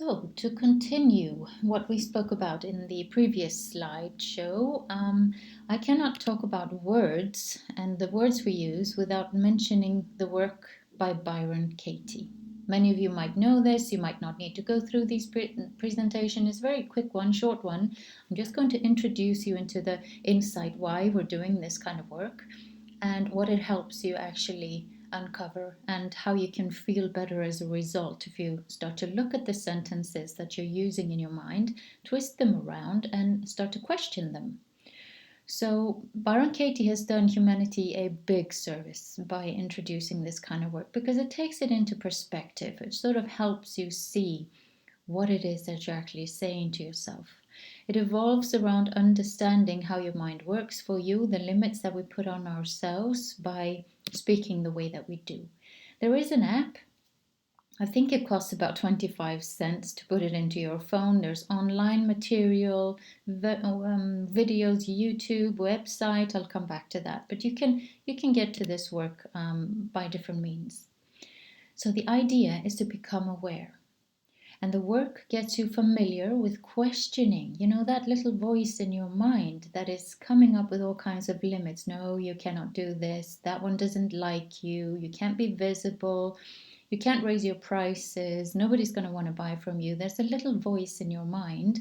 So, to continue what we spoke about in the previous slideshow, I cannot talk about words and the words we use without mentioning the work by Byron Katie. Many of you might know this, you might not need to go through this presentation. It's a very quick one, short one. I'm just going to introduce you into the insight why we're doing this kind of work and what it helps you actually uncover and how you can feel better as a result if you start to look at the sentences that you're using in your mind, twist them around, and start to question them. So, Byron Katie has done humanity a big service by introducing this kind of work because it takes it into perspective. It sort of helps you see what it is that you're actually saying to yourself. It evolves around understanding how your mind works for you, the limits that we put on ourselves by speaking the way that we do. There is an app. I think it costs about 25 cents to put it into your phone. There's online material, videos, YouTube, website. I'll come back to that. But you can get to this work by different means. So the idea is to become aware. And the work gets you familiar with questioning, that little voice in your mind that is coming up with all kinds of limits. No, you cannot do this. That one doesn't like you. You can't be visible. You can't raise your prices. Nobody's going to want to buy from you. There's a little voice in your mind.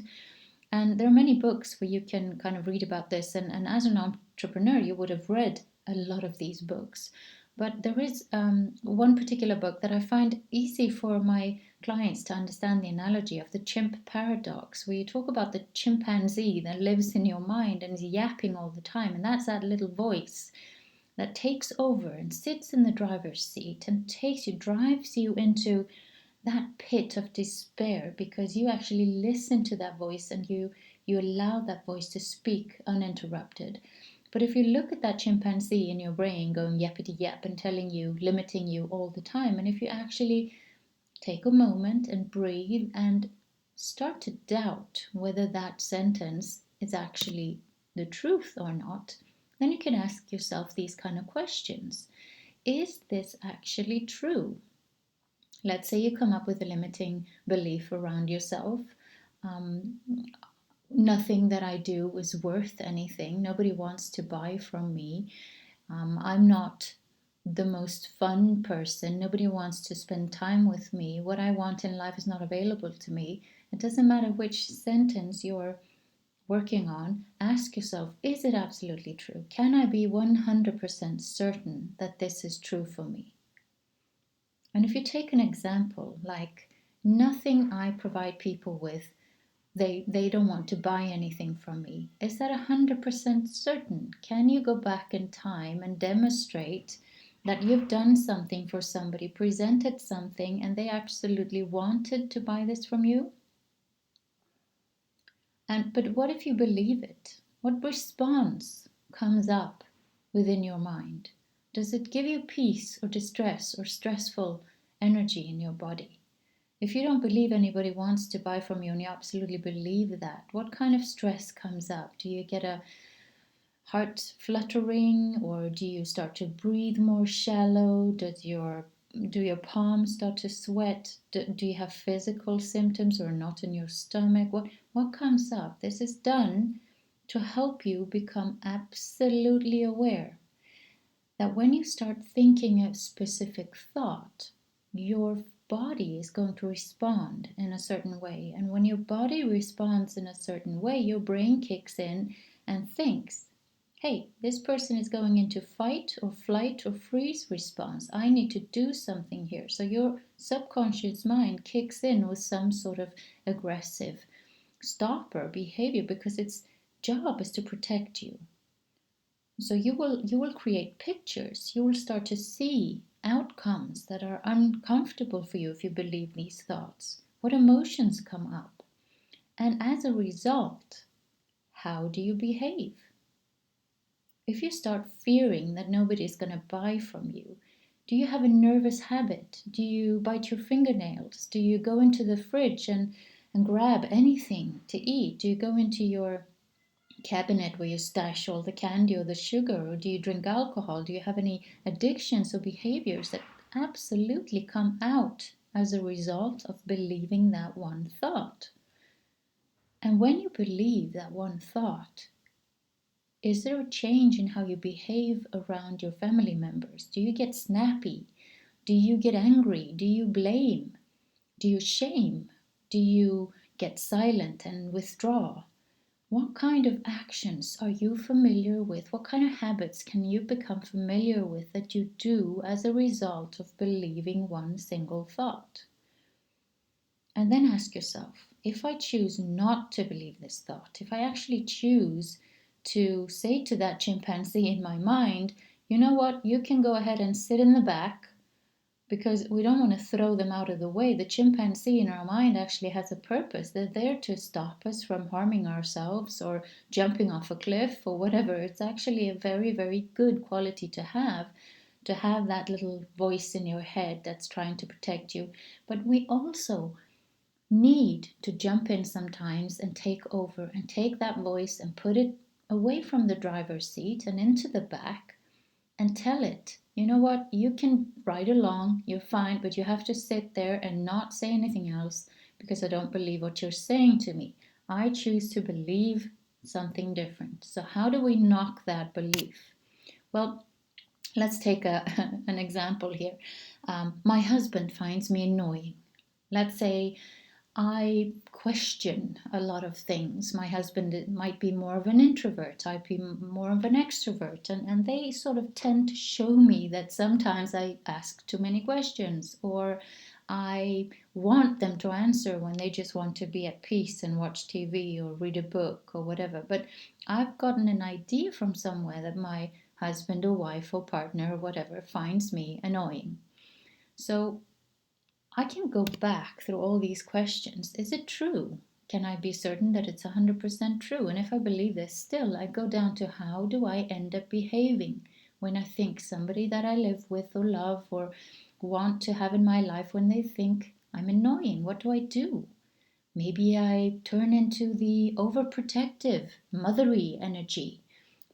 And there are many books where you can kind of read about this. And as an entrepreneur, you would have read a lot of these books. But there is one particular book that I find easy for my clients to understand the analogy of the chimp paradox, where you talk about the chimpanzee that lives in your mind and is yapping all the time. And that's that little voice that takes over and sits in the driver's seat and drives you into that pit of despair because you actually listen to that voice and you allow that voice to speak uninterrupted. But if you look at that chimpanzee in your brain going yappity yap and telling you, limiting you all the time, and if you actually take a moment and breathe and start to doubt whether that sentence is actually the truth or not, then you can ask yourself these kind of questions. Is this actually true? Let's say you come up with a limiting belief around yourself. Um, Nothing that I do is worth anything. Nobody wants to buy from me. I'm not the most fun person. Nobody wants to spend time with me. What I want in life is not available to me. It doesn't matter which sentence you're working on. Ask yourself, is it absolutely true? Can I be 100% certain that this is true for me? And if you take an example like nothing I provide people with, they don't want to buy anything from me. Is that 100% certain? Can you go back in time and demonstrate that you've done something for somebody, presented something, and they absolutely wanted to buy this from you? But what if you believe it? What response comes up within your mind? Does it give you peace or distress or stressful energy in your body? If you don't believe anybody wants to buy from you and you absolutely believe that, what kind of stress comes up? Do you get a heart fluttering, or do you start to breathe more shallow? Do your palms start to sweat? Do you have physical symptoms or knot in your stomach? What comes up? This is done to help you become absolutely aware that when you start thinking a specific thought, your body is going to respond in a certain way. And when your body responds in a certain way, your brain kicks in and thinks, hey, this person is going into fight or flight or freeze response. I need to do something here. So your subconscious mind kicks in with some sort of aggressive stopper behavior because its job is to protect you. So you will create pictures. You will start to see outcomes that are uncomfortable for you if you believe these thoughts. What emotions come up? And as a result, how do you behave? If you start fearing that nobody is going to buy from you, do you have a nervous habit? Do you bite your fingernails? Do you go into the fridge and grab anything to eat? Do you go into your cabinet where you stash all the candy or the sugar, or do you drink alcohol? Do you have any addictions or behaviors that absolutely come out as a result of believing that one thought. And when you believe that one thought, is there a change in how you behave around your family members? Do you get snappy? Do you get angry? Do you blame? Do you shame? Do you get silent and withdraw? What kind of actions are you familiar with? What kind of habits can you become familiar with that you do as a result of believing one single thought? And then ask yourself, if I choose not to believe this thought, if I actually choose to say to that chimpanzee in my mind, you know what, you can go ahead and sit in the back, because we don't want to throw them out of the way. The chimpanzee in our mind actually has a purpose. They're there to stop us from harming ourselves or jumping off a cliff or whatever. It's actually a very, very good quality to have that little voice in your head that's trying to protect you. But we also need to jump in sometimes and take over and take that voice and put it away from the driver's seat and into the back and tell it, you know what, you can ride along, you're fine, but you have to sit there and not say anything else because I don't believe what you're saying to me. I choose to believe something different. So, how do we knock that belief? Well, let's take an example here. My husband finds me annoying. Let's say I question a lot of things. My husband might be more of an introvert, I'd be more of an extrovert, and they sort of tend to show me that sometimes I ask too many questions, or I want them to answer when they just want to be at peace and watch TV or read a book or whatever. But I've gotten an idea from somewhere that my husband or wife or partner or whatever finds me annoying. So I can go back through all these questions. Is it true? Can I be certain that it's 100% true? And if I believe this, still, I go down to how do I end up behaving when I think somebody that I live with or love or want to have in my life, when they think I'm annoying? What do I do? Maybe I turn into the overprotective, mothery energy.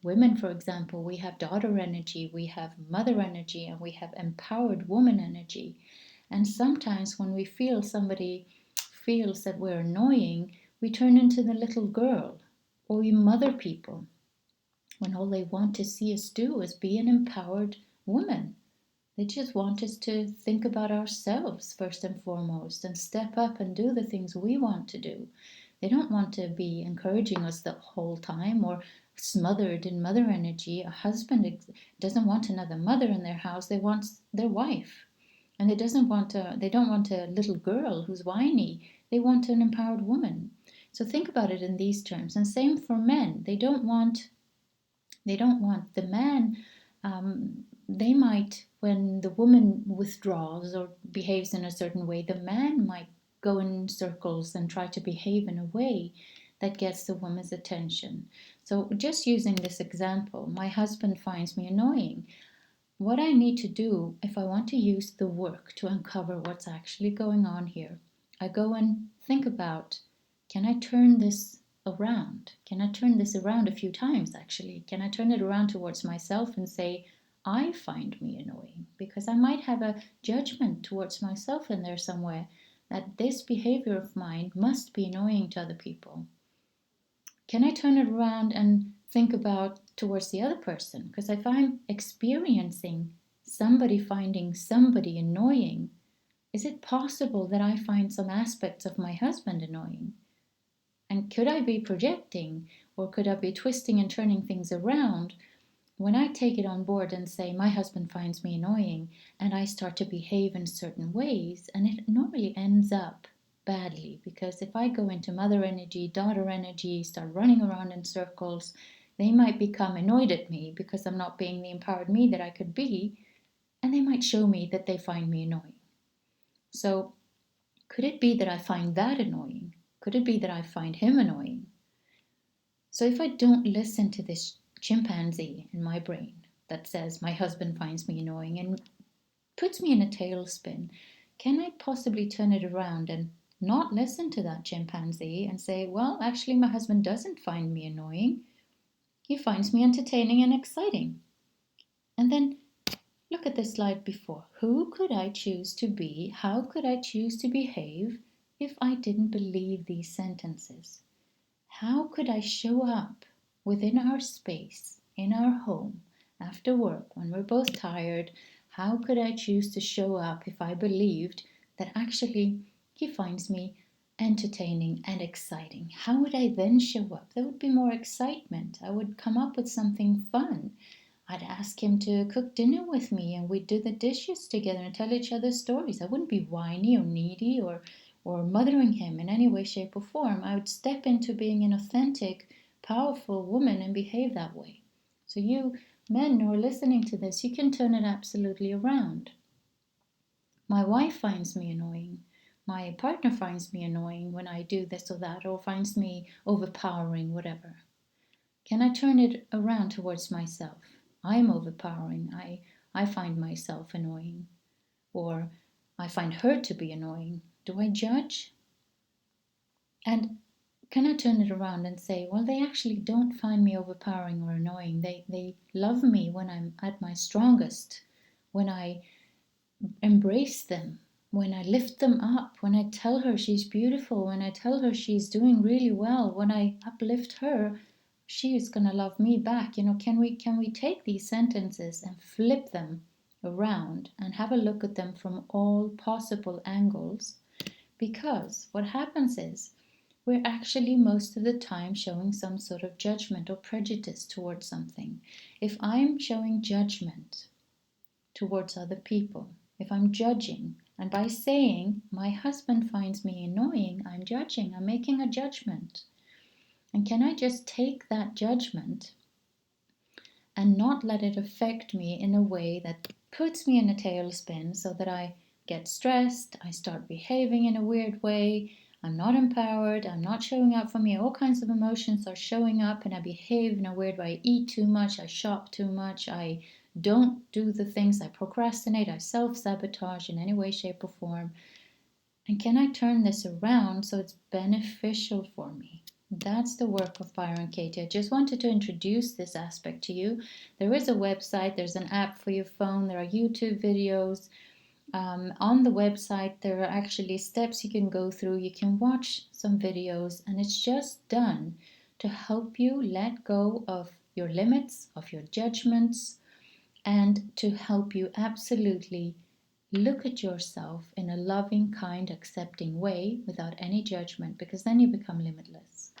Women, for example, we have daughter energy, we have mother energy, and we have empowered woman energy. And sometimes when we feel somebody feels that we're annoying, we turn into the little girl, or we mother people when all they want to see us do is be an empowered woman. They just want us to think about ourselves first and foremost and step up and do the things we want to do. They don't want to be encouraging us the whole time or smothered in mother energy. A husband doesn't want another mother in their house, they want their wife. And they don't want a little girl who's whiny. They want an empowered woman. So think about it in these terms. And same for men. They don't want the man. They might, when the woman withdraws or behaves in a certain way, the man might go in circles and try to behave in a way that gets the woman's attention. So just using this example, my husband finds me annoying. What I need to do if I want to use the work to uncover what's actually going on here, I go and think about, can I turn this around? Can I turn this around a few times actually? Can I turn it around towards myself and say, I find me annoying? Because I might have a judgment towards myself in there somewhere that this behavior of mine must be annoying to other people. Can I turn it around and think about towards the other person? Because if I'm experiencing somebody finding somebody annoying, is it possible that I find some aspects of my husband annoying? And could I be projecting, or could I be twisting and turning things around when I take it on board and say, my husband finds me annoying, and I start to behave in certain ways, and it normally ends up badly, because if I go into mother energy, daughter energy, start running around in circles, they might become annoyed at me because I'm not being the empowered me that I could be, and they might show me that they find me annoying. So, could it be that I find that annoying? Could it be that I find him annoying? So if I don't listen to this chimpanzee in my brain that says my husband finds me annoying and puts me in a tailspin, can I possibly turn it around and not listen to that chimpanzee and say, well, actually, my husband doesn't find me annoying. He finds me entertaining and exciting. And then Look at the slide before. Who could I choose to be? How could I choose to behave if I didn't believe these sentences? How could I show up within our space, in our home, after work, when we're both tired? How could I choose to show up if I believed that actually he finds me entertaining and exciting? How would I then show up? There would be more excitement. I would come up with something fun. I'd ask him to cook dinner with me and we'd do the dishes together and tell each other stories. I wouldn't be whiny or needy or mothering him in any way, shape, or form. I would step into being an authentic, powerful woman and behave that way. So, you men who are listening to this, you can turn it absolutely around. My wife finds me annoying. My partner finds me annoying when I do this or that, or finds me overpowering, whatever. Can I turn it around towards myself? I'm overpowering. I find myself annoying. Or I find her to be annoying. Do I judge? And can I turn it around and say, well, they actually don't find me overpowering or annoying. They love me when I'm at my strongest, when I embrace them, when I lift them up, when I tell her she's beautiful, when I tell her she's doing really well, when I uplift her, she is going to love me back. Can we take these sentences and flip them around and have a look at them from all possible angles? Because what happens is we're actually most of the time showing some sort of judgment or prejudice towards something. If I'm showing judgment towards other people, if I'm judging, and by saying my husband finds me annoying, I'm judging, I'm making a judgment. And can I just take that judgment and not let it affect me in a way that puts me in a tailspin so that I get stressed, I start behaving in a weird way, I'm not empowered, I'm not showing up for me, all kinds of emotions are showing up and I behave in a weird way. I eat too much, I shop too much, I don't do the things, I procrastinate, I self-sabotage in any way, shape, or form. And can I turn this around so it's beneficial for me? That's the work of Byron Katie. I just wanted to introduce this aspect to you. There is a website, there's an app for your phone, there are YouTube videos. On the website, there are actually steps you can go through. You can watch some videos, and it's just done to help you let go of your limits, of your judgments, and to help you absolutely look at yourself in a loving, kind, accepting way without any judgment, because then you become limitless.